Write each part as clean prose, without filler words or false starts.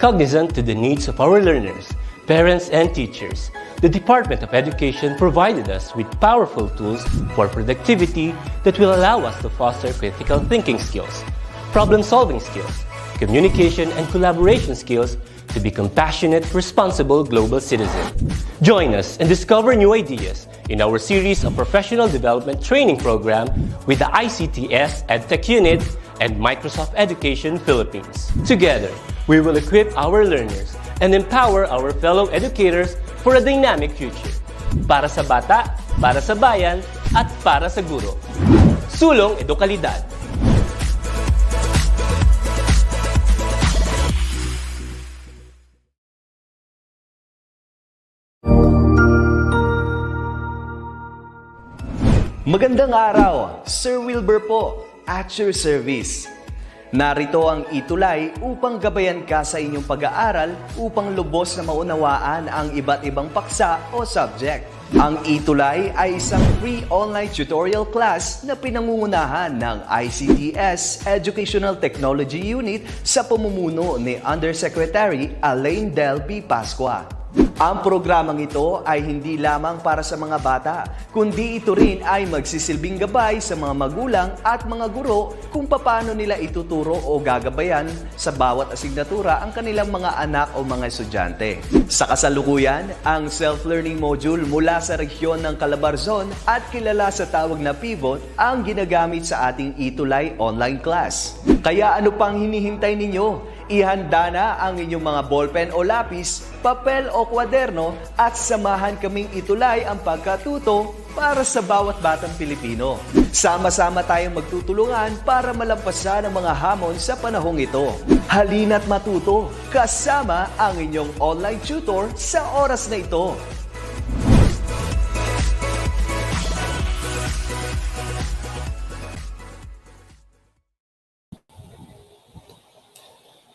Cognizant to the needs of our learners, parents, and teachers, the Department of Education provided us with powerful tools for productivity that will allow us to foster critical thinking skills, problem-solving skills, communication and collaboration skills to be compassionate, responsible global citizens. Join us and discover new ideas in our series of professional development training program with the ICTS Edtech Unit and Microsoft Education Philippines. Together, we will equip our learners and empower our fellow educators for a dynamic future. Para sa bata, para sa bayan, at para sa guro. Sulong Edukalidad. Magandang araw, Sir Wilbur po, at your service. Narito ang ETUlay upang gabayan ka sa inyong pag-aaral upang lubos na maunawaan ang iba't ibang paksa o subject. Ang ETUlay ay isang free online tutorial class na pinangungunahan ng ICTS Educational Technology Unit sa pamumuno ni Undersecretary Elaine Del B. Pascua. Ang programang ito ay hindi lamang para sa mga bata, kundi ito rin ay magsisilbing gabay sa mga magulang at mga guro kung paano nila ituturo o gagabayan sa bawat asignatura ang kanilang mga anak o mga estudyante. Sa kasalukuyan, ang self-learning module mula sa rehiyon ng Calabarzon at kilala sa tawag na Pivot ang ginagamit sa ating ETUlay online class. Kaya ano pang hinihintay ninyo? Ihanda na ang inyong mga ballpen o lapis, papel o kwaderno at samahan kaming itulay ang pagkatuto para sa bawat batang Pilipino. Sama-sama tayong magtutulungan para malampasan ang mga hamon sa panahong ito. Halina't matuto kasama ang inyong online tutor sa oras na ito.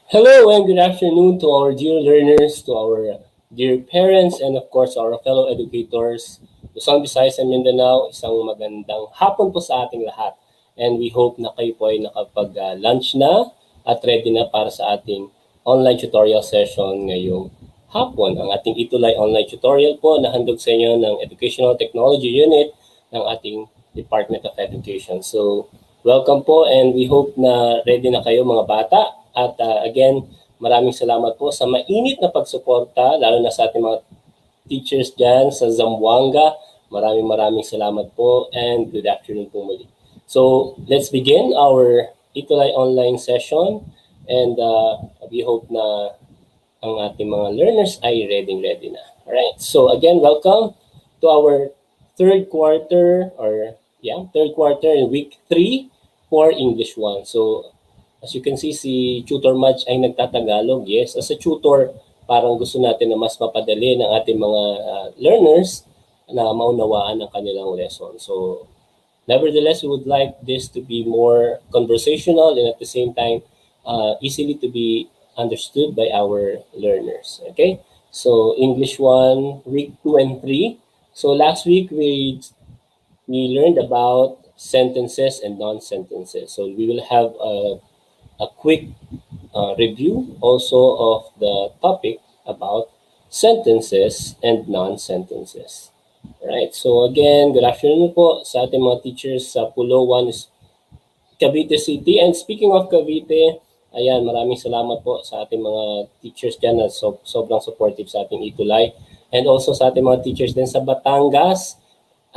Hello and good afternoon to our dear learners, to our dear parents, and of course our fellow educators. Luzon, Visayas, and Mindanao, isang magandang hapon po sa ating lahat. And we hope na kayo po ay nakapag-lunch na at ready na para sa ating online tutorial session ngayong hapon. Ang ating ETUlay online tutorial po na handog sa inyo ng Educational Technology Unit ng ating Department of Education. So, welcome po and we hope na ready na kayo mga bata. At again, maraming salamat po sa mainit na pagsuporta, lalo na sa ating mga teachers dyan sa Zamboanga. Maraming salamat po and good afternoon po muli. So, let's begin our ETUlay online session and we hope na ang ating mga learners ay ready na. Alright, so again, welcome to our third quarter in week 3 for English 1. So, as you can see, si Tutor Match ay nagtatagalog. Yes, as a tutor, parang gusto natin na mas mapadali ng ating mga learners na maunawaan ang kanilang lesson. So, nevertheless, we would like this to be more conversational and at the same time, easily to be understood by our learners. Okay? So, English 1, week 2 and 3. So, last week, we learned about sentences and non-sentences. So, we will have a quick review also of the topic about sentences and non-sentences. Alright, so again, good afternoon po sa ating mga teachers sa Pulo 1 Cavite City. And speaking of Cavite, ayan, maraming salamat po sa ating mga teachers dyan na sobrang supportive sa ating ETUlay. And also sa ating mga teachers din sa Batangas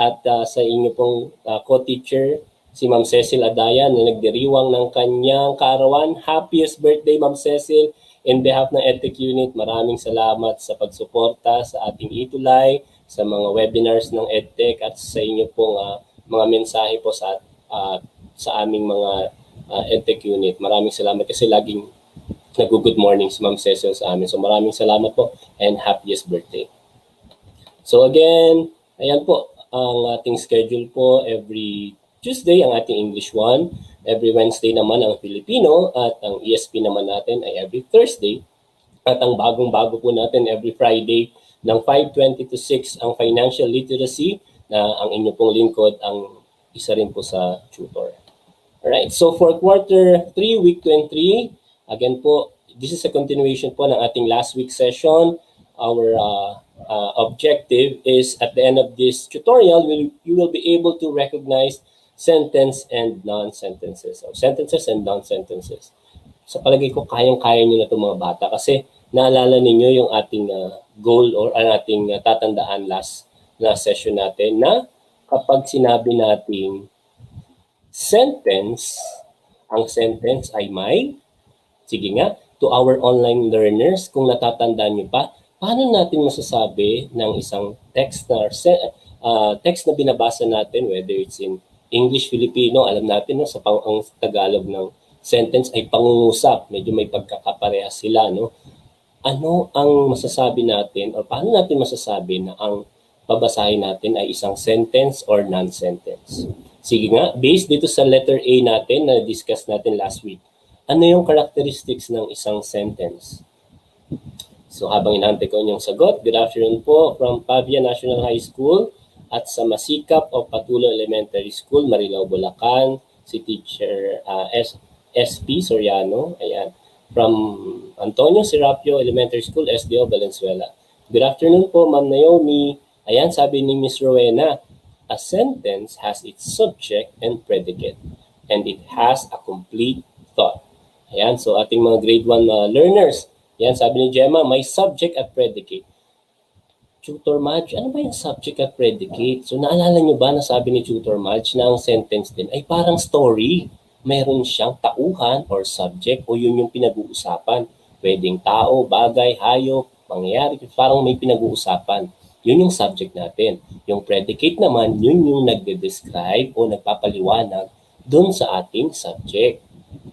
at sa inyo pong co-teacher, si Ma'am Cecil Adayan na nagdiriwang ng kanyang kaarawan. Happiest birthday, Ma'am Cecil. In behalf ng Edtech Unit, maraming salamat sa pagsuporta sa ating ETUlay, sa mga webinars ng Edtech at sa inyo pong mga mensahe po sa aming mga Edtech Unit. Maraming salamat kasi laging nag-good morning si Ma'am Cecil sa amin. So maraming salamat po and happiest birthday. So again, ayan po ang ating schedule po every Tuesday ang ating English 1, every Wednesday naman ang Filipino at ang ESP naman natin ay every Thursday at ang bagong-bago po natin every Friday ng 5:20 to 6 ang financial literacy na ang inyo pong lingkod ang isa rin po sa tutor. Alright, so for quarter 3, week 2 and 3, again po, this is a continuation po ng ating last week session. Our objective is at the end of this tutorial, you will be able to recognize sentence and non-sentences, or sentences and non-sentences. Sa palagay ko, kayang-kaya nyo na ito mga bata kasi naalala ninyo yung ating goal or ang ating tatandaan last session natin na kapag sinabi nating sentence, ang sentence ay may, sige nga, to our online learners, kung natatandaan nyo pa, paano natin masasabi ng isang text na binabasa natin, whether it's in English, Filipino, alam natin no, ang Tagalog ng sentence ay pangungusap, medyo may pagkakaparehas sila, no? Ano ang masasabi natin o paano natin masasabi na ang babasahin natin ay isang sentence or non-sentence? Sige nga, based dito sa letter A natin na discuss natin last week, ano yung characteristics ng isang sentence? So habang inaantay ko yung sagot, good afternoon po from Pavia National High School at sa Masikap o Patulo Elementary School, Marilao, Bulacan, si Teacher SP Soriano, ayan, from Antonio Serapio Elementary School, SDO, Valenzuela. Good afternoon po, Ma'am Naomi. Ayan, sabi ni Miss Rowena, a sentence has its subject and predicate, and it has a complete thought. Ayan, so ating mga grade 1 learners, ayan, sabi ni Gemma, may subject at predicate. Tutor Madge, ano ba yung subject at predicate? So naalala nyo ba na sabi ni Tutor Madge na ang sentence din ay parang story. Mayroon siyang tauhan or subject o yun yung pinag-uusapan. Pwedeng tao, bagay, hayop, mangyayari, parang may pinag-uusapan. Yun yung subject natin. Yung predicate naman, yun yung nagde-describe o nagpapaliwanag dun sa ating subject.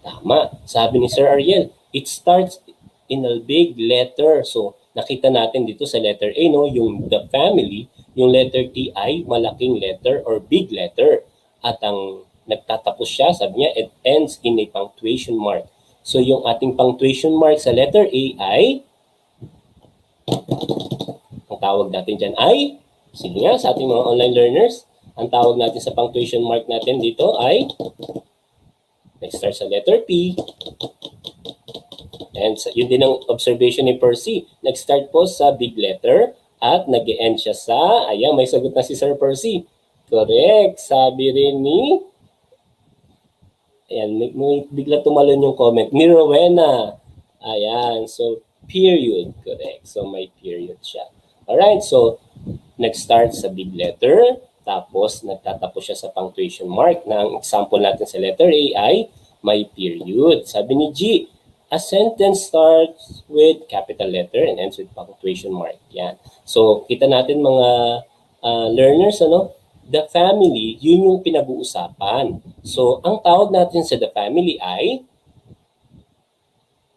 Tama. Sabi ni Sir Ariel, it starts in a big letter. So, nakita natin dito sa letter A, no, yung the family, yung letter T ay malaking letter or big letter. At ang nagtatapos siya, sabi niya, it ends in a punctuation mark. So, yung ating punctuation mark sa letter A ay, ang tawag natin dyan ay, sige nga, sa ating mga online learners, ang tawag natin sa punctuation mark natin dito ay, nag-start sa letter P, and yun din ang observation ni Percy. Nag-start po sa big letter at nag-end siya sa, ayan, may sagot na si Sir Percy. Correct. Sabi rin ni, ayan, may bigla tumalon yung comment, ni Rowena. Ayan, so period. Correct. So may period siya. Alright, so nag-start sa big letter, tapos nagtatapos siya sa punctuation mark na ang example natin sa letter A ay may period. Sabi ni G, a sentence starts with capital letter and ends with punctuation mark. Yan. So, kita natin mga learners, ano? The family, yun yung pinag-uusapan. So, ang tawag natin sa the family ay,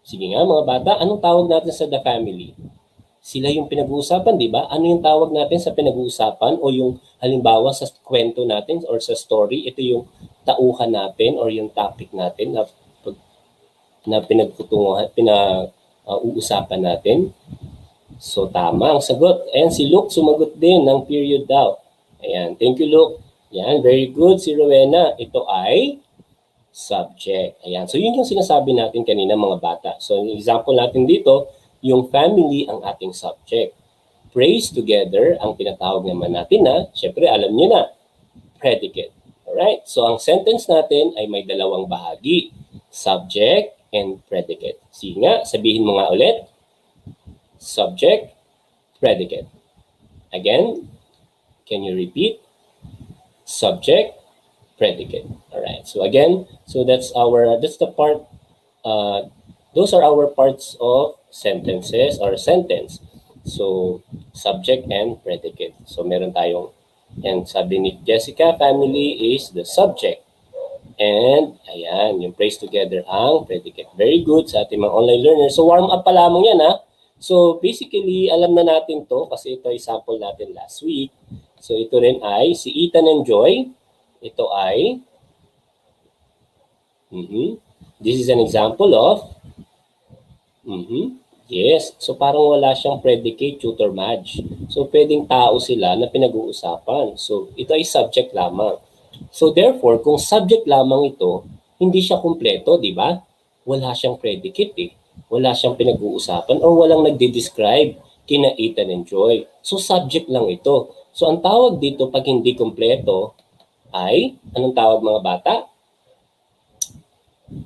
sige nga mga bata, anong tawag natin sa the family? Sila yung pinag-uusapan, di ba? Ano yung tawag natin sa pinag-uusapan o yung halimbawa sa kwento natin or sa story, ito yung tauhan natin or yung topic natin na pinag-uusapan natin. So, tama ang sagot. Ayan, si Luke sumagot din ng period daw. Ayan, thank you, Luke. Ayan, very good. Si Rowena, ito ay subject. Ayan, so yun yung sinasabi natin kanina mga bata. So, yung example natin dito, yung family ang ating subject. Praise together, ang tinatawag naman natin na, syempre alam niyo na, predicate. Alright, so ang sentence natin ay may dalawang bahagi. Subject and predicate. Sige nga, sabihin mo nga ulit. Subject, predicate. Again, can you repeat? Subject, predicate. Alright, so again, so that's the part, those are our parts of sentences or sentence. So, subject and predicate. So, meron tayong, and sabi ni Jessica, family is the subject. And, ayan, yung praise together ang predicate. Very good sa ating mga online learners. So, warm up pa lamang yan, ha? So, basically, alam na natin to kasi ito ay sample natin last week. So, ito rin ay si Ethan and Joy. Ito ay, this is an example of, yes, so parang wala siyang predicate, tutor Madge. So, pwedeng tao sila na pinag-uusapan. So, ito ay subject lamang. So therefore, kung subject lamang ito, hindi siya kumpleto, di ba? Wala siyang predicate eh. wala siyang pinag-uusapan or walang nagde-describe kina Ethan and Joy. So subject lang ito. So ang tawag dito pag hindi kompleto ay, anong tawag mga bata?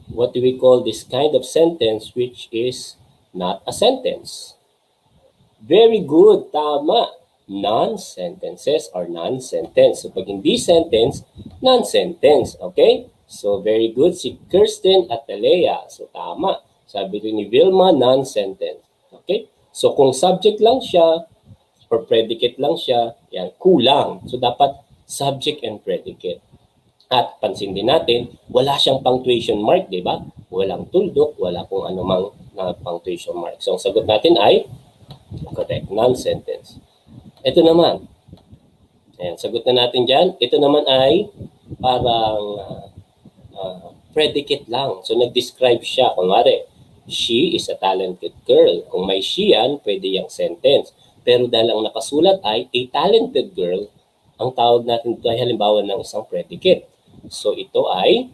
What do we call this kind of sentence which is not a sentence? Very good, tama. Non-sentences or non-sentence. So pag hindi sentence, non-sentence. Okay? So very good si Kirsten at Alea. So tama. Sabi rin ni Vilma, non-sentence. Okay? So kung subject lang siya or predicate lang siya, yan, kulang. So dapat subject and predicate. At pansin din natin, wala siyang punctuation mark, di ba? Walang tuldok, wala kung anumang na punctuation mark. So ang sagot natin ay correct, non-sentence. Ito naman. Ayan, sagot na natin dyan. Ito naman ay parang predicate lang. So nag-describe siya. Kunwari, she is a talented girl. Kung may she yan, pwede yung sentence. Pero dahil ang nakasulat ay a talented girl, ang tawag natin ito ay halimbawa ng isang predicate. So ito ay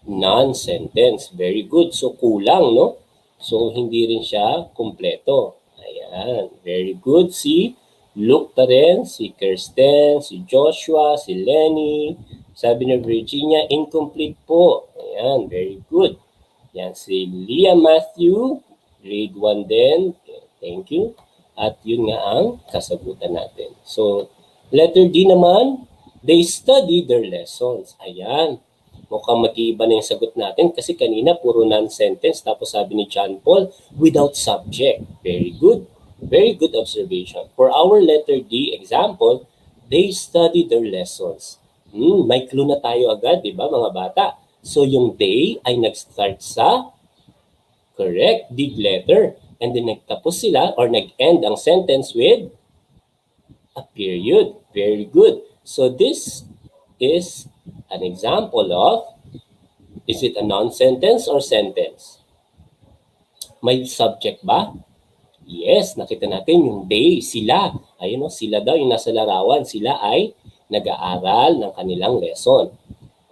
non-sentence. Very good. So kulang, no? So hindi rin siya kumpleto. Ayan. Very good. Si Luke pa rin, si Kirsten, si Joshua, si Lenny. Sabi ni Virginia, incomplete po. Ayan. Very good. Yan, si Leah Matthew, grade 1 din. Okay, thank you. At yun nga ang kasagutan natin. So, letter D naman, they study their lessons. Ayan. Mukhang mag-iiba na yung sagot natin kasi kanina puro non-sentence. Tapos sabi ni John Paul, without subject. Very good. Very good observation. For our letter D example, they study their lessons. May clue na tayo agad, di ba mga bata? So yung they ay nag-start sa correct, dig letter. And then nagtapos sila or nag-end ang sentence with a period. Very good. So this is an example of, is it a non-sentence or sentence? May subject ba? Yes, nakita natin yung they, sila. Ayun o, sila daw yung nasa larawan. Sila ay nag-aaral ng kanilang lesson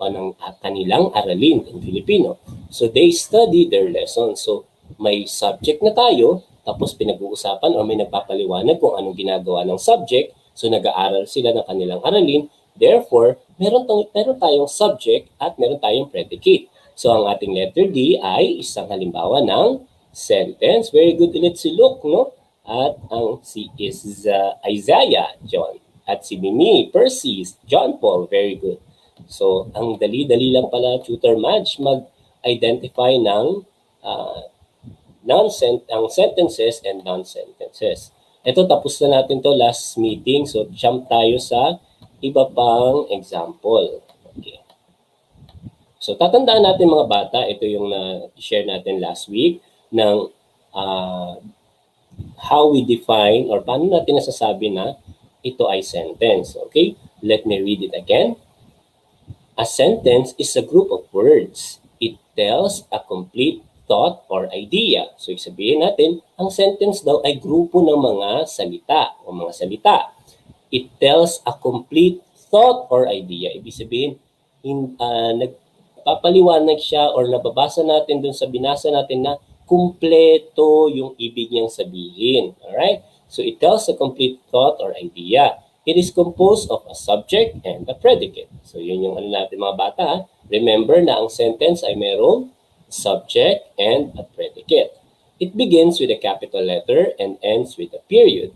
o ng kanilang aralin in Filipino. So they study their lesson. So may subject na tayo, tapos pinag-uusapan o may nagpapaliwanag kung anong ginagawa ng subject. So nag-aaral sila ng kanilang aralin. Therefore, meron tayong subject at meron tayong predicate. So ang ating letter D ay isang halimbawa ng sentence. Very good ulit si Luke, no? At ang si is Isaiah, John. At si Mimi, Percy, John Paul. Very good. So, ang dali-dali lang pala, Tutor Madge, mag-identify ng sentences and non-sentences. Ito, tapos na natin to last meeting. So, jump tayo sa iba pang example. Okay. So, tatandaan natin mga bata, ito yung na-share natin last week ng how we define or paano natin nasasabi na ito ay sentence. Okay? Let me read it again. A sentence is a group of words. It tells a complete thought or idea. So, sabihin natin, ang sentence daw ay grupo ng mga salita o mga salita. It tells a complete thought or idea. Ibig sabihin, nagpapaliwanag siya or nababasa natin dun sa binasa natin na kumpleto yung ibig niyang sabihin. Alright? So, it tells a complete thought or idea. It is composed of a subject and a predicate. So, yun yung ano natin mga bata. Ha? Remember na ang sentence ay mayroong subject and a predicate. It begins with a capital letter and ends with a period,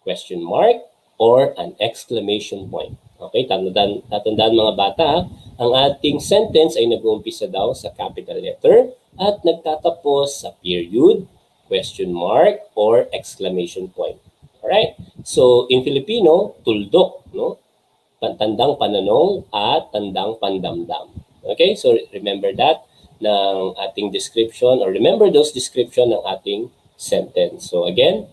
question mark, or an exclamation point. Okay, tatandaan mga bata, ha? Ang ating sentence ay nag-uumpisa daw sa capital letter at nagtatapos sa period, question mark, or exclamation point. Alright? So, in Filipino, tuldok, no? Tandang pananong at tandang pandamdam. Okay? So, remember that ng ating description or remember those description ng ating sentence. So, again,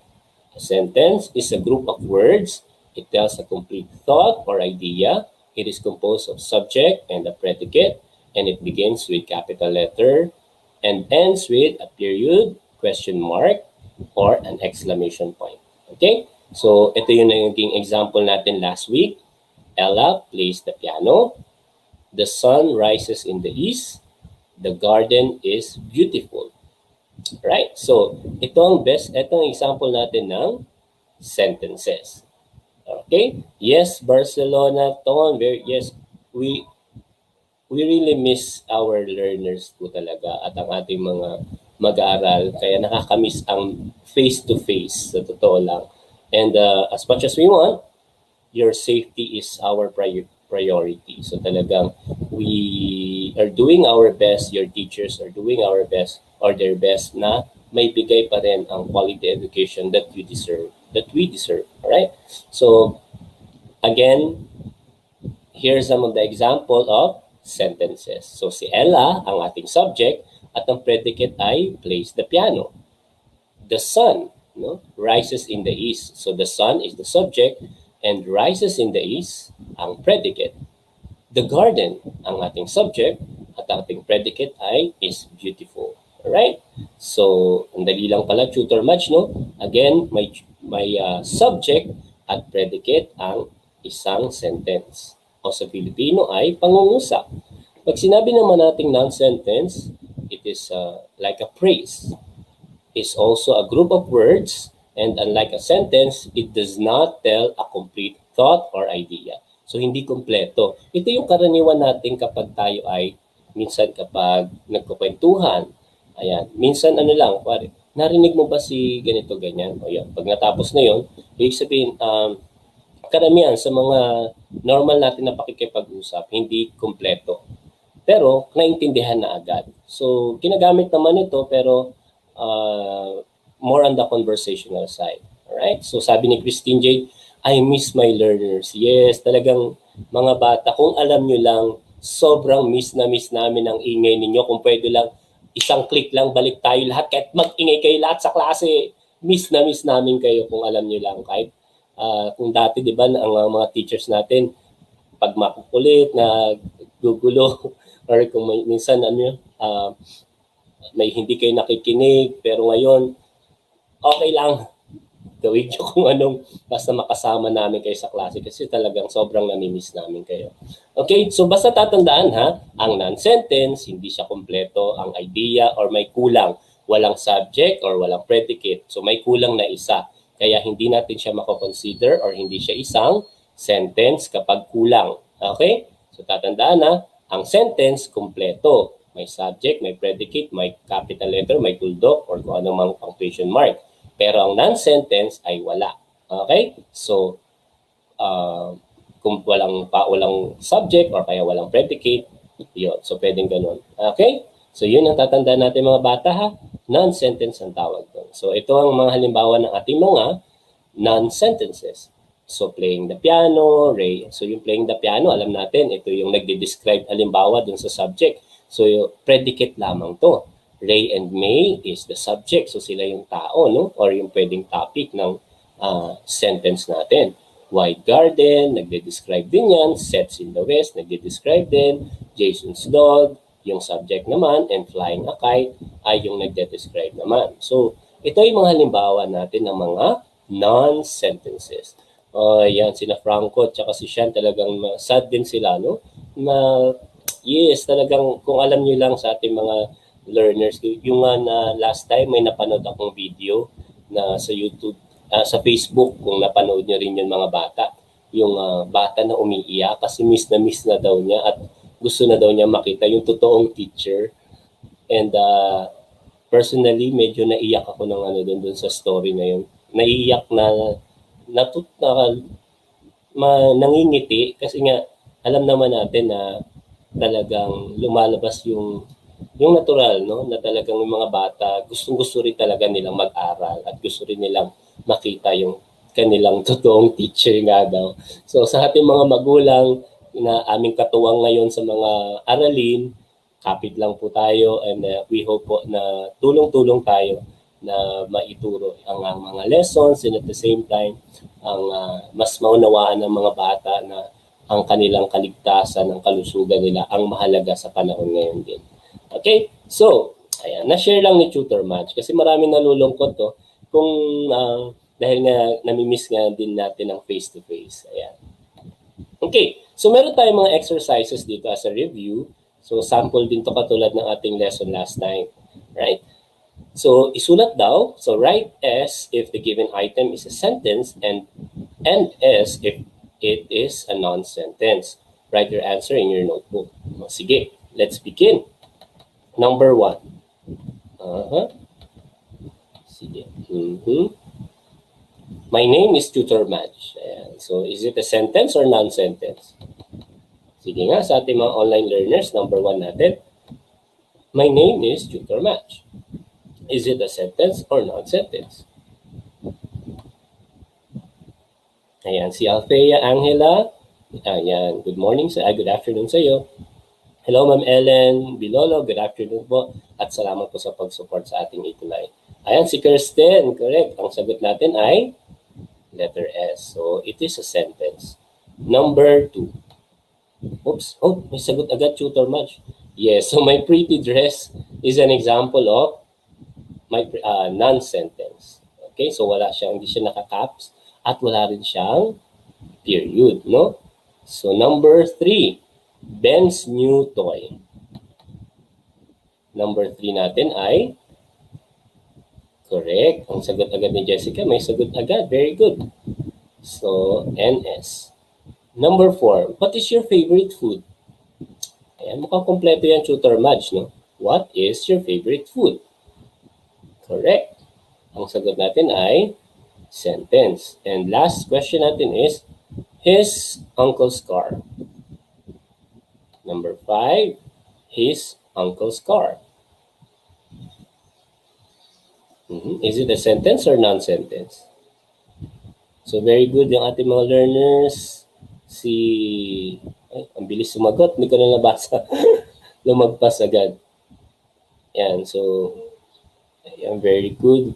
a sentence is a group of words. It tells a complete thought or idea. It is composed of subject and a predicate, and it begins with capital letter and ends with a period, question mark, or an exclamation point. Okay? So, ito yung naging example natin last week. Ella plays the piano. The sun rises in the east. The garden is beautiful. words. Right? So, ito ang example natin ng sentences. Okay? Yes, Barcelona, Ton, yes, we really miss our learners po talaga at ang ating mga mag-aaral. Kaya nakakamiss ang face-to-face, sa totoo lang. And as much as we want, your safety is our priority. So talagang we are doing our best, your teachers are doing our best or their best na may bigay pa rin ang quality education that we deserve. Alright? So again, here's some of the example of sentences. So si Ella, ang ating subject, at ang predicate ay plays the piano. The sun, rises in the east. So the sun is the subject and rises in the east ang predicate. The garden, ang ating subject, at ang ating predicate ay is beautiful. Alright? So, ang dali lang pala, tutor match, Again, may subject at predicate ang isang sentence. O sa Filipino ay pangungusap. Pag sinabi naman nating non-sentence, it is like a phrase. It's also a group of words, and unlike a sentence, it does not tell a complete thought or idea. So, hindi kompleto. Ito yung karaniwan natin kapag tayo ay, minsan kapag nagkukwentuhan, ayan, minsan pare, narinig mo ba si ganito, ganyan? O yan, pag natapos na yon, ibig sabihin, karamihan sa mga normal natin na pakikipag-usap, hindi kompleto. Pero, naintindihan na agad. So, ginagamit naman ito, pero more on the conversational side. Alright? So, sabi ni Christine J., I miss my learners. Yes, talagang mga bata, kung alam nyo lang, sobrang miss na miss namin ang ingay ninyo. Kung pwede lang, isang click lang, balik tayo lahat. Kahit mag-ingay kayo lahat sa klase, miss na miss namin kayo kung alam nyo lang. Kahit kung dati, di ba, ang mga teachers natin, pag makukulit, na gugulo, or kung minsan, may hindi kayo nakikinig, pero ngayon, okay lang. Gawin nyo kung anong basta makasama namin kayo sa klase kasi talagang sobrang namimiss namin kayo. Okay, so basta tatandaan ang non-sentence, hindi siya kompleto ang idea or may kulang. Walang subject or walang predicate. So may kulang na isa. Kaya hindi natin siya mako-consider or hindi siya isang sentence kapag kulang. Okay? So tatandaan ang sentence kompleto. May subject, may predicate, may capital letter, may tuldok, or kung anong punctuation mark. Pero ang non-sentence ay wala. Okay? So, kung walang subject or kaya walang predicate, yun. So, pwedeng ganun. Okay? So, yun ang tatandaan natin mga bata Non-sentence ang tawag doon. So, ito ang mga halimbawa ng ating mga non-sentences. So, playing the piano, Ray. So, yung playing the piano, alam natin, ito yung nagde-describe halimbawa dun sa subject. So, yung predicate lamang to. Ray and May is the subject. So, sila yung tao, or yung pwedeng topic ng sentence natin. White garden, nagde-describe din yan. Sets in the west, nagde-describe din. Jason's dog, yung subject naman. And flying a kite ay yung nagde-describe naman. So, ito yung mga halimbawa natin ng mga non-sentences. Yan, sina Franco at saka si Sean talagang sad din sila, yes, talagang kung alam nyo lang sa ating mga learners, yung na last time may napanood akong video na sa YouTube, sa Facebook, kung napanood nyo rin yung mga bata. Yung bata na umiiyak kasi miss na daw niya at gusto na daw niya makita yung totoong teacher. And personally, medyo naiyak ako ng doon sa story na yun. Naiiyak nangingiti kasi nga alam naman natin na talagang lumalabas yung natural, na talagang yung mga bata gustong-gusto rin talaga nilang mag-aral at gusto rin nilang makita yung kanilang totoong teacher nga daw. So sa ating mga magulang na aming katuwang ngayon sa mga aralin, kapit lang po tayo and we hope po na tulong-tulong tayo na maituro ang mga lessons and at the same time ang mas maunawaan ng mga bata na ang kanilang kaligtasan, ang kalusugan nila ang mahalaga sa panahon ngayon din. Okay? So, ayan, na-share lang ni Tutor Match kasi maraming nalulungkot kung dahil nga namimiss nga din natin ang face-to-face. Ayan. Okay, so meron tayong mga exercises dito as a review. So, sample din to katulad ng ating lesson last time. Right? So, isulat daw. So, write S if the given item is a sentence and S if it is a non-sentence. Write your answer in your notebook. Sige, let's begin. Number 1. Sige. My name is Tutor Match. Ayan. So, is it a sentence or non-sentence? Sige nga, sa ating mga online learners, number 1 natin. My name is Tutor Match. Is it a sentence or non-sentence? Ayan, si Althea Angela. Ayan, good morning, good afternoon sa iyo. Hello, Ma'am Ellen Bilolo. Good afternoon po. At salamat po sa pag-support sa ating ETUlay. Ayan, si Kirsten. Correct. Ang sagot natin ay letter S. So, it is a sentence. Number 2. Oops. Oh, may sagot agad, Tutor Match. Yes, so my pretty dress is an example of my non-sentence. Okay, so hindi siya naka-caps at wala rin siyang period, no? So number 3, Ben's new toy. Number 3 natin ay correct. Ang sagot agad ni Jessica, may sagot agad. Very good. So, NS. Number 4, what is your favorite food? Ayan, mukhang kompleto yan, Tutor Madge, no? What is your favorite food? Correct. Ang sagot natin ay sentence. And last question natin is his uncle's car. Number 5, his uncle's car. Is it a sentence or non-sentence? So very good yung ating mga learners. Ang bilis sumagot, hindi ko na nabasa. Lumagpas agad. Yan, so ayan, very good.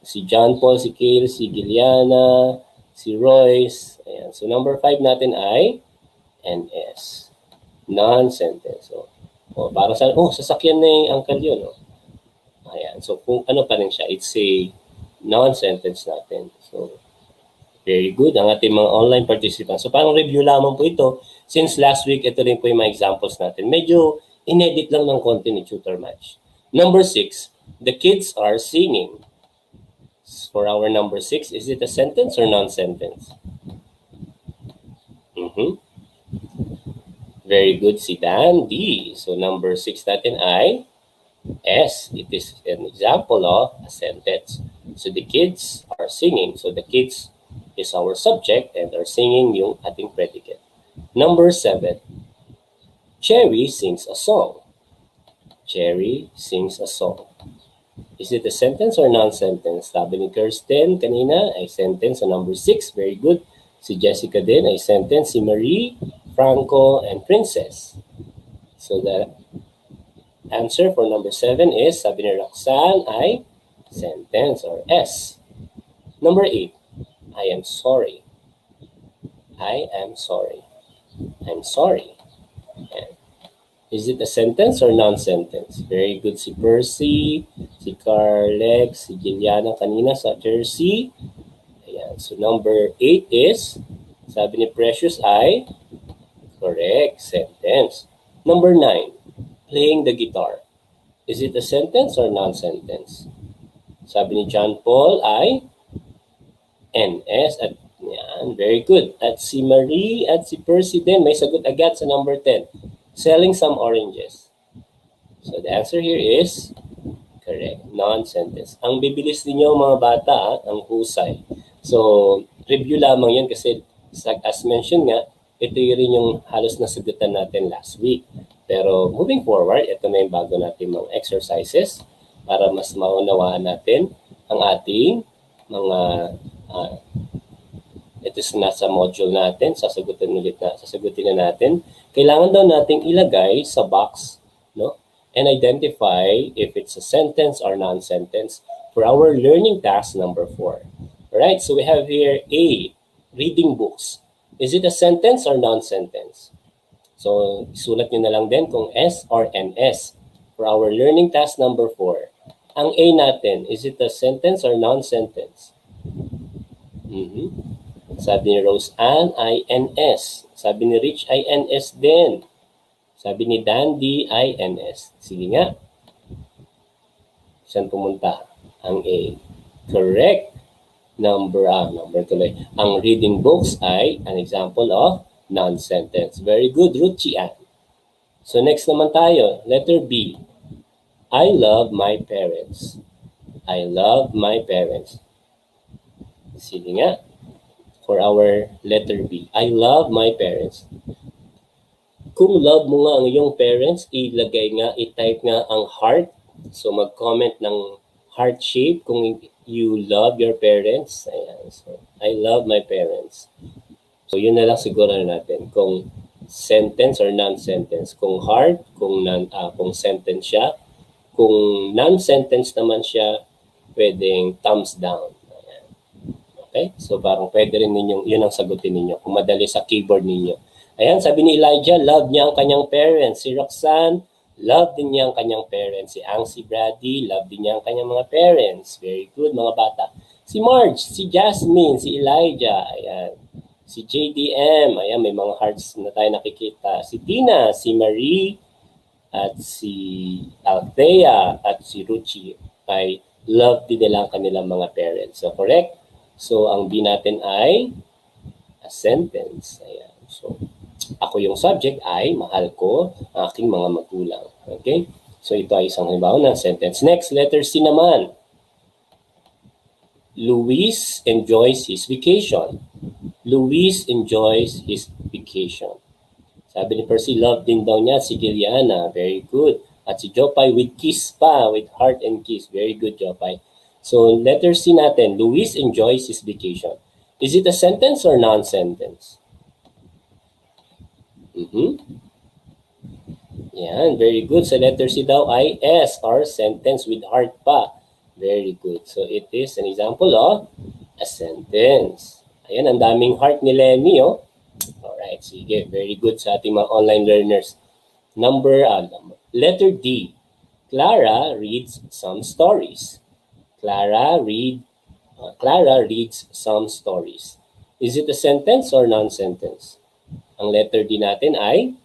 Si John Paul, si Kale, si Giliana, si Royce. Ayan, so number 5 natin ay NS. Non-sentence. Para sa sasakyan na yung uncle yun. Ayan, so kung ano pa rin siya, it's a non-sentence natin. So, very good ang ating mga online participants. So, parang review lamang po ito. Since last week, ito rin po yung mga examples natin. Medyo inedit lang ng konti ni Tutor Match. Number 6, the kids are singing. For our number 6, is it a sentence or non-sentence? Very good, si Dan D. So, number 6 natin ay S. It is an example of a sentence. So, the kids are singing. So, the kids is our subject and are singing yung ating predicate. Number 7, Cherry sings a song. Cherry sings a song. Is it a sentence or non-sentence? Sabi ni Kirsten kanina ay sentence. So number 6, very good. Si Jessica din ay sentence. Si Marie, Franco, and Princess. So the answer for number 7 is, sabi ni Roxanne, ay sentence or S. Number 8, I am sorry. I am sorry. I'm sorry. And is it a sentence or non-sentence? Very good si Percy, si Carlex, si Giliana kanina sa Jersey. Ayan. So number 8 is, sabi ni Precious ay correct, sentence. Number 9, playing the guitar. Is it a sentence or non-sentence? Sabi ni John Paul ay NS at yan, very good. At si Marie at si Percy din may sagot agad sa number 10. Selling some oranges. So the answer here is correct, non-sentence. Ang bibilis ninyo mga bata, ang husay. So review lamang yun kasi as mentioned nga, ito rin yung halos nasagutan natin last week. Pero moving forward, ito na yung bago natin mga exercises para mas maunawaan natin ang ating mga ito nasa module natin, sasagutin na natin. Kailangan daw nating ilagay sa box, no? And identify if it's a sentence or non-sentence for our learning task number 4. Alright, so we have here A, reading books. Is it a sentence or non-sentence? So, isulat nyo na lang din kung S or NS for our learning task number 4. Ang A natin, is it a sentence or non-sentence? Sabi ni Rose Ann, INS. Sabi ni Rich, INS din. Sabi ni Dandy, INS. Sige nga. Saan pumunta? Ang A. Correct. Number tuloy. Ang reading books ay an example of non-sentence. Very good, Ruchi Ann. So next naman tayo, letter B. I love my parents. I love my parents. Sige nga. For our letter B. I love my parents. Kung love mo nga ang iyong parents, i-type nga ang heart. So mag-comment ng heart shape kung you love your parents. Ayan. So, I love my parents. So, yun na lang siguro natin. Kung sentence or non-sentence. Kung heart, kung sentence siya. Kung non-sentence naman siya, pwedeng thumbs down. Ayan. Okay? So, parang pwede rin ninyong, yun ang sagutin ninyo. Kung madali sa keyboard ninyo. Ayan, sabi ni Elijah, love niya ang kanyang parents. Si Roxanne, love din niya ang kanyang parents. Si Angsi Brady, love din niya ang kanyang mga parents. Very good, mga bata. Si Marge, si Jasmine, si Elijah, ayan. Si JDM, ayan, may mga hearts na tayo nakikita. Si Tina, si Marie, at si Althea, at si Ruchi, ay love din nila ang kanilang mga parents. So, correct? So, ang B natin ay a sentence. Ayan. So, ako yung subject ay mahal ko ang aking mga magulang. Okay? So ito ay isang halimbawa ng sentence. Next, letter C naman. Luis enjoys his vacation. Luis enjoys his vacation. Sabi ni Percy, love din daw niya si Giliana. Very good. At si Jopay with kiss pa, with heart and kiss. Very good, Jopay. So letter C natin, Luis enjoys his vacation. Is it a sentence or non-sentence? Yan, very good. Sa letter C daw ay S or sentence with heart pa. Very good. So it is an example of a sentence. Ayan, ang daming heart ni Lenny, oh. Alright, sige. Very good sa ating mga online learners. Letter D. Clara reads some stories. Clara reads some stories. Is it a sentence or non-sentence? Ang letter D natin ay,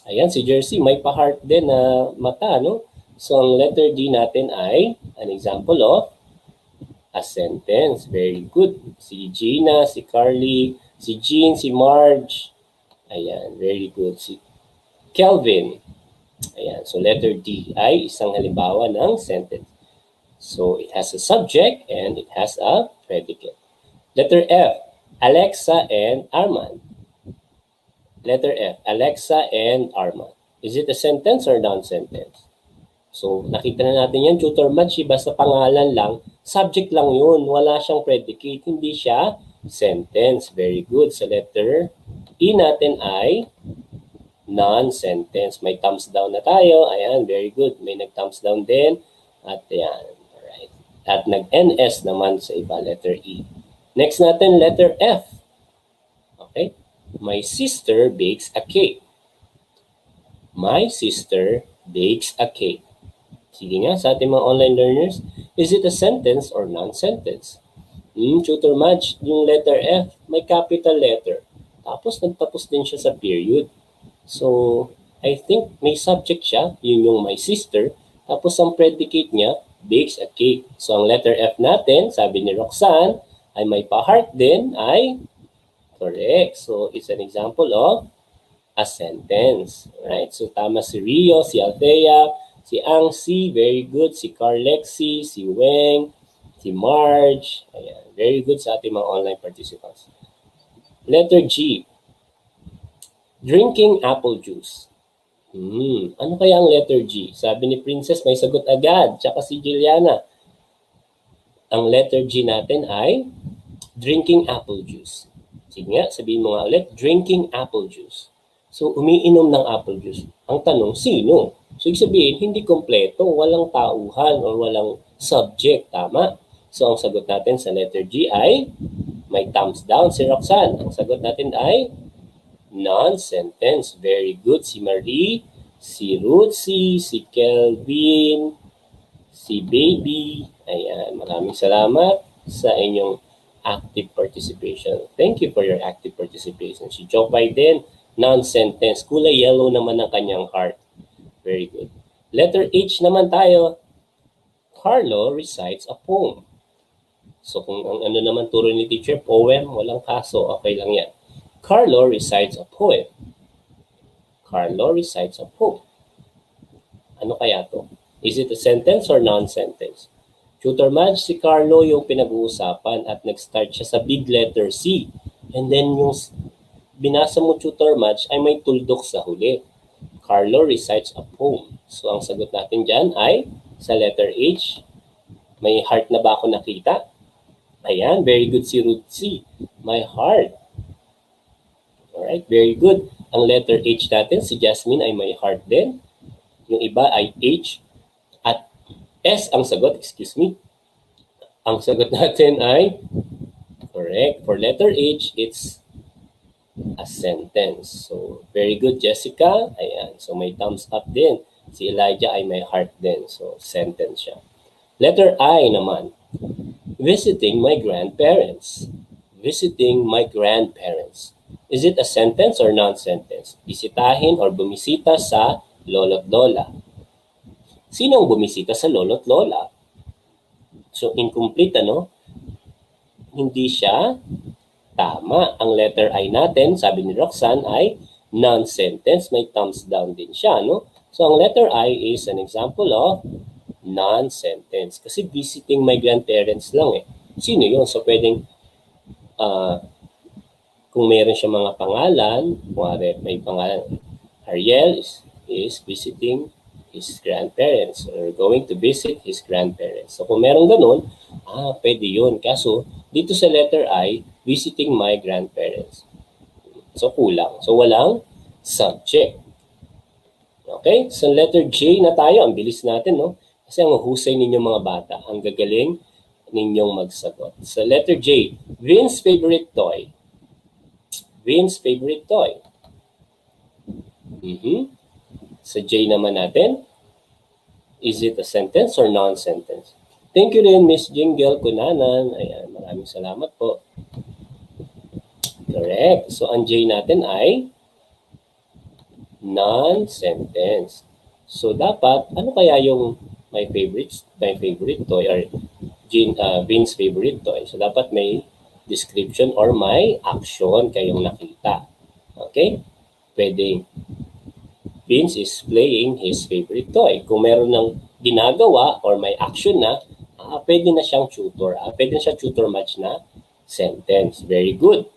ayan, si Jersey, may pa-heart din na mata, no? So, ang letter D natin ay an example of a sentence. Very good. Si Gina, si Carly, si Jean, si Marge. Ayan, very good. Si Kelvin. Ayan, so letter D ay isang halimbawa ng sentence. So, it has a subject and it has a predicate. Letter F, Alexa and Armand. Letter F, Alexa and Armand. Is it a sentence or non-sentence? So, nakita na natin yan, tutor match, basta pangalan lang, subject lang yun, wala siyang predicate, hindi siya sentence. Very good. Sa letter E natin ay non-sentence. May thumbs down na tayo. Ayan, very good. May nag-thumbs down din. At ayan, alright. At nag-NS naman sa iba, letter E. Next natin, letter F. Okay. My sister bakes a cake. My sister bakes a cake. Sige nga, sa ating mga online learners, is it a sentence or non-sentence? Tutor match, yung letter F, may capital letter. Tapos nagtapos din siya sa period. So, I think may subject siya, yun yung my sister. Tapos ang predicate niya, bakes a cake. So, ang letter F natin, sabi ni Roxanne, ay may pa-heart din, ay correct. So, it's an example of a sentence. Right? So, tama si Rio, si Althea, si Angsi, very good. Si Carlexi, si Weng, si Marge. Ayan, very good sa ating mga online participants. Letter G. Drinking apple juice. Ano kaya ang letter G? Sabi ni Princess, may sagot agad. Tsaka si Juliana. Ang letter G natin ay drinking apple juice. Sige nga, sabihin mo nga ulit, drinking apple juice. So, umiinom ng apple juice. Ang tanong, sino? So, ibig sabihin, hindi kompleto, walang tauhan o walang subject, tama? So, ang sagot natin sa letter G ay may thumbs down si Roxanne. Ang sagot natin ay non-sentence. Very good. Si Marie, si Ruthie, si Kelvin, si Baby. Ayan, maraming salamat sa inyong active participation. Thank you for your active participation. Si Jopay din, non-sentence. Kulay yellow naman ang kanyang heart. Very good. Letter H naman tayo. Carlo recites a poem. So kung ang ano naman turo ni teacher, poem, walang kaso, okay lang yan. Carlo recites a poem. Carlo recites a poem. Ano kaya to? Is it a sentence or non-sentence? Tutor Madge, si Carlo yung pinag-uusapan at nag-start siya sa big letter C. And then yung binasa mo, Tutor Madge, ay may tuldok sa huli. Carlo recites a poem. So ang sagot natin dyan ay sa letter H. May heart na ba ako nakita? Ayan, very good si Ruth C. My heart. Alright, very good. Ang letter H natin, si Jasmine ay may heart din. Yung iba ay H. At S ang sagot, excuse me. Ang sagot natin ay correct. For letter H, it's a sentence. So, very good, Jessica. Ayan, so may thumbs up din. Si Elijah ay may heart din. So, sentence siya. Letter I naman. Visiting my grandparents. Visiting my grandparents. Is it a sentence or non-sentence? Bisitahin or bumisita sa lolo't lola. Sino ang bumisita sa lolo't lola? So, incomplete, ano? Hindi siya tama. Ang letter I natin, sabi ni Roxanne, ay non-sentence. May thumbs down din siya, no? So, ang letter I is an example of non-sentence. Kasi visiting my grandparents lang eh. Sino yun? So, pwedeng kung meron siya mga pangalan, may pangalan, Ariel is visiting his grandparents or going to visit his grandparents. So, kung meron ganun, pwede yun. Kaso, dito sa letter I, visiting my grandparents. So, kulang. So, walang subject. Okay? So, letter J na tayo. Ang bilis natin, no? Kasi ang husay ninyong mga bata, ang gagaling ninyong magsagot. So, letter J, Vince's favorite toy. Vince's favorite toy. Sa J naman natin, is it a sentence or non-sentence? Thank you rin, Miss Jingle Kunanan. Ayan, maraming salamat po. Correct. So, ang J natin ay non-sentence. So, dapat, ano kaya yung my favorite toy or Vince's favorite toy? So, dapat may description or may action kayong nakita. Okay? Pwede Vince is playing his favorite toy. Kung meron ng ginagawa or may action na, pwede na siyang tutor. Pwede na siya tutor match na sentence. Very good.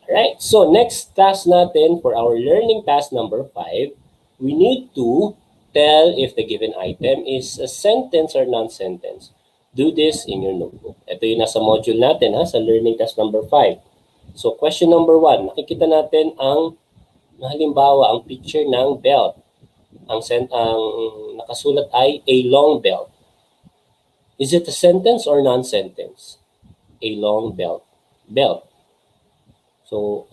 Alright, so next task natin for our learning task number 5, we need to tell if the given item is a sentence or non-sentence. Do this in your notebook. Ito yung nasa module natin sa learning task number 5. So question number 1, nakikita natin ang halimbawa ang picture ng belt. Ang nakasulat ay a long belt. Is it a sentence or non-sentence? A long belt. Belt. So,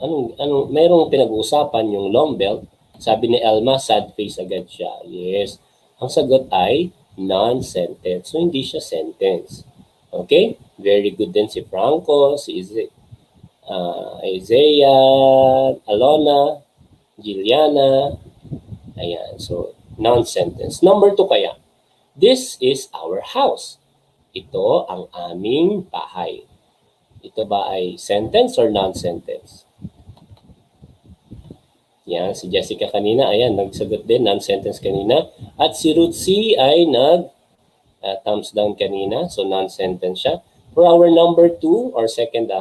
mayroong pinag-uusapan yung long belt. Sabi ni Elma, sad face agad siya. Yes. Ang sagot ay non-sentence. So, hindi siya sentence. Okay? Very good din si Franco, si Isaiah, Alona, Giliana. Ayan. So, non-sentence. Number 2 kaya. This is our house. Ito ang aming bahay. Ito ba ay sentence or non-sentence? Yan, si Jessica kanina, ayan, nagsagot din, non-sentence kanina. At si Ruth C ay thumbs down kanina, so non-sentence siya. For our number 2 or second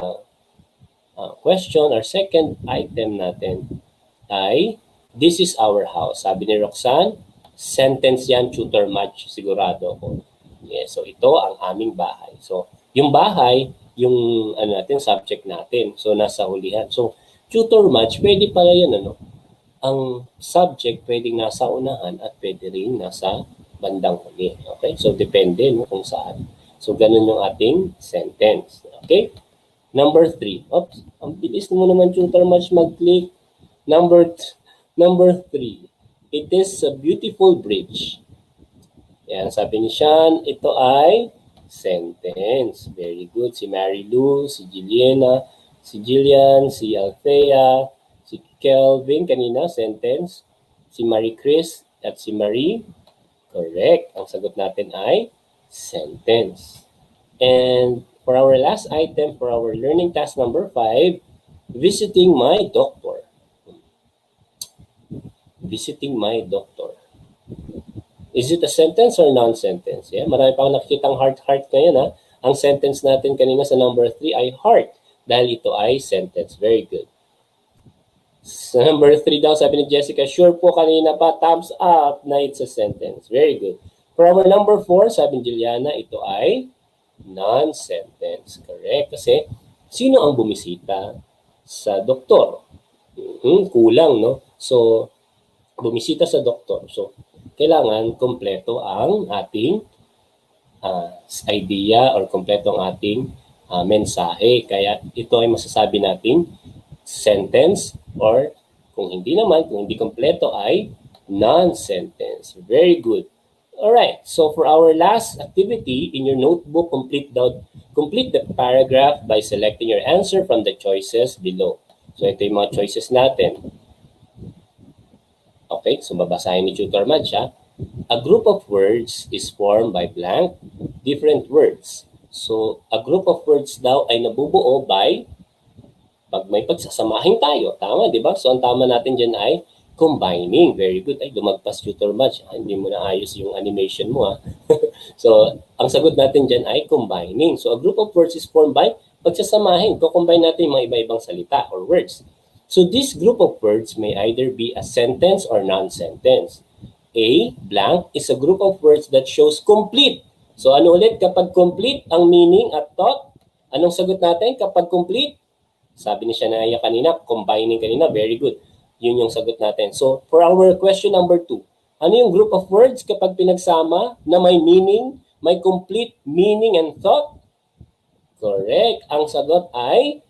question or second item natin ay, this is our house. Sabi ni Roxanne, sentence yan, tutor match, sigurado ko. Yes, so ito ang aming bahay. So, yung bahay, yung subject natin. So, nasa hulihan. So, tutor match, pwede pala yun, ang subject pwedeng nasa unahan at pwede rin nasa bandang huli. Okay? So, depende kung saan. So, ganun yung ating sentence. Okay? Number 3. Oops, ang bilis mo naman, tutor match, mag-click. Number 3. It is a beautiful bridge. Yan, sabi ni Sean, ito ay sentence. Very good. Si Mary Lou, si Jillian, si Althea, si Kelvin, kanina, sentence. Si Marie Chris at si Marie, correct. Ang sagot natin ay sentence. And for our last item, for our learning task number 5, visiting my doctor. Visiting my doctor. Is it a sentence or non-sentence? Yeah, marami pa akong nakikitang heart ngayon ha. Ang sentence natin kanina sa number 3 ay heart dahil ito ay sentence. Very good. Sa number 3 daw, sabi ni Jessica, sure po kanina pa, thumbs up na it's a sentence. Very good. For our number 4, sabi ni Juliana, ito ay non-sentence. Correct. Kasi sino ang bumisita sa doktor? Kulang, no? So, bumisita sa doktor. So, kailangan kompleto ang ating idea or kompleto ang ating mensahe. Kaya ito ay masasabi natin sentence or kung hindi kompleto ay non-sentence. Very good. Alright, so for our last activity, in your notebook, complete the paragraph by selecting your answer from the choices below. So ito yung mga choices natin. Okay, so babasahin ni Tutor Madge ha. A group of words is formed by blank different words. So a group of words daw ay nabubuo by pag may pagsasamahin tayo. Tama, di ba? So ang tama natin dyan ay combining. Very good. Ay, lumagpas Tutor Madge. Hindi mo na ayos yung animation mo ha. So ang sagot natin dyan ay combining. So a group of words is formed by pagsasamahin. Ko-combine natin yung mga iba-ibang salita or words. So this group of words may either be a sentence or non-sentence. A, blank, is a group of words that shows complete. So ano ulit kapag complete ang meaning at thought? Anong sagot natin kapag complete? Sabi ni Shania kanina, combining kanina, very good. Yun yung sagot natin. So for our question number 2, ano yung group of words kapag pinagsama na may meaning, may complete meaning and thought? Correct. Ang sagot ay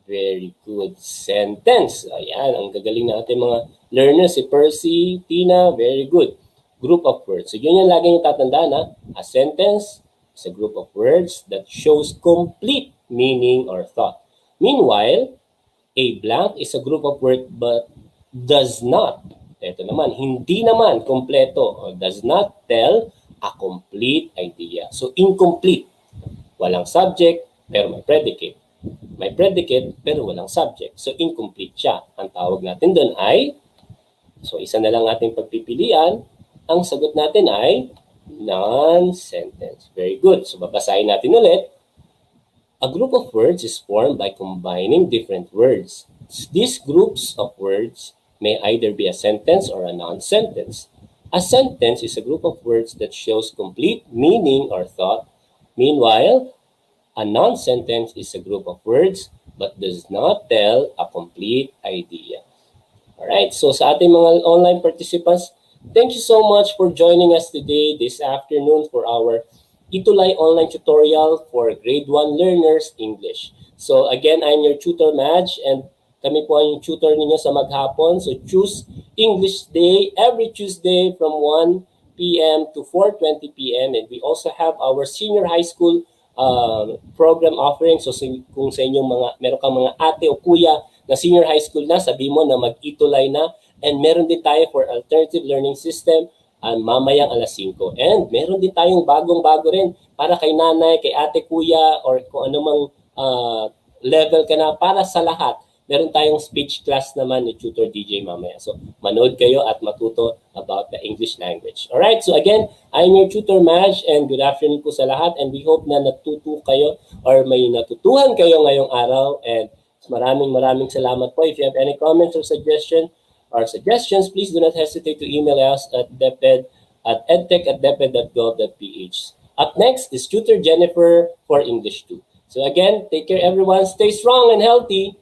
very good. Sentence. Ayan, ang gagaling natin mga learners. Si Percy, Tina, very good. Group of words. So yun yung lagi yung tatandaan ha. A sentence is a group of words that shows complete meaning or thought. Meanwhile, a blank is a group of words but does not, ito naman, hindi naman kompleto or does not tell a complete idea. So incomplete. Walang subject pero may predicate. May predicate pero walang subject. So incomplete siya. Ang tawag natin doon ay, so isa na lang ating pagpipilian, ang sagot natin ay non-sentence. Very good. So babasahin natin ulit. A group of words is formed by combining different words. These groups of words may either be a sentence or a non-sentence. A sentence is a group of words that shows complete meaning or thought. Meanwhile, a non-sentence is a group of words but does not tell a complete idea. Alright, so sa ating mga online participants, thank you so much for joining us today, this afternoon, for our ETUlay online tutorial for grade 1 learners English. So again, I'm your tutor Madge and kami po ang tutor ninyo sa maghapon. So choose English Day every Tuesday from 1 p.m. to 4:20 p.m. And we also have our senior high school program offering. So kung sa inyong meron kang mga ate o kuya na senior high school na, sabi mo na mag-ETUlay na. And meron din tayo for alternative learning system mamayang alas 5. And meron din tayong bagong-bago rin para kay nanay, kay ate, kuya, or kung anumang level ka na, para sa lahat. Meron tayong speech class naman ni Tutor DJ mamaya. So, manood kayo at matuto about the English language. Alright, so again, I'm your Tutor Madge and good afternoon po sa lahat and we hope na natuto kayo or may natutuhan kayo ngayong araw and maraming salamat po. If you have any comments or suggestions, please do not hesitate to email us at edtech@deped.gov.ph. Up next is Tutor Jennifer for English 2. So again, take care everyone. Stay strong and healthy.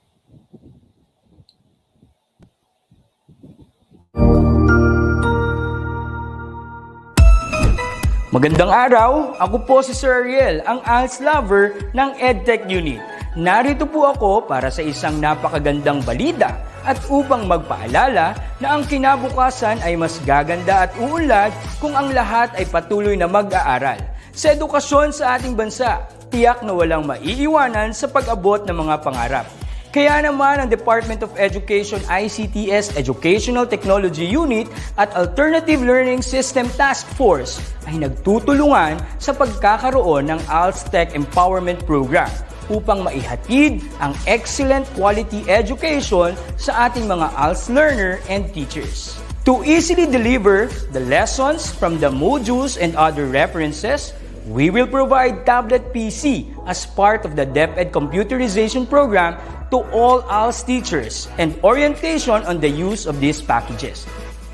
Magandang araw, ako po si Sir Ariel, ang ALS lover ng Edtech Unit. Narito po ako para sa isang napakagandang balita at upang magpaalala na ang kinabukasan ay mas gaganda at uunlad kung ang lahat ay patuloy na mag-aaral. Sa edukasyon sa ating bansa, tiyak na walang maiiwanan sa pag-abot ng mga pangarap. Kaya naman ang Department of Education ICT's Educational Technology Unit at Alternative Learning System Task Force ay nagtutulungan sa pagkakaroon ng Edtech Empowerment Program upang maihatid ang excellent quality education sa ating mga ALS learner and teachers. To easily deliver the lessons from the modules and other references, we will provide tablet PC as part of the DepEd computerization program to all ALS teachers and orientation on the use of these packages.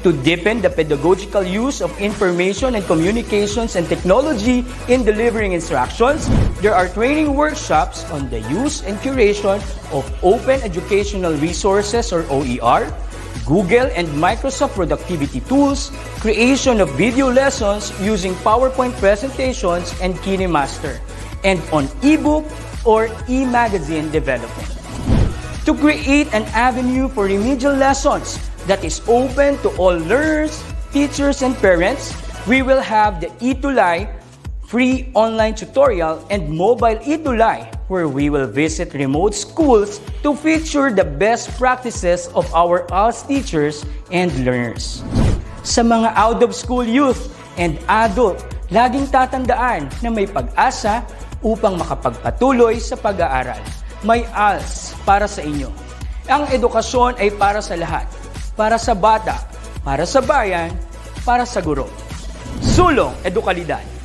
To deepen the pedagogical use of information and communications and technology in delivering instructions, there are training workshops on the use and curation of open educational resources or OER, Google and Microsoft productivity tools, creation of video lessons using PowerPoint presentations and KineMaster, and on ebook or e-magazine development. To create an avenue for remedial lessons that is open to all learners, teachers, and parents, we will have the ETUlay free online tutorial and mobile ETUlay, where we will visit remote schools to feature the best practices of our ALS teachers and learners. Sa mga out-of-school youth and adult, laging tatandaan na may pag-asa upang makapagpatuloy sa pag-aaral. May ALS para sa inyo. Ang edukasyon ay para sa lahat. Para sa bata, para sa bayan, para sa guro. Sulong Edukalidad.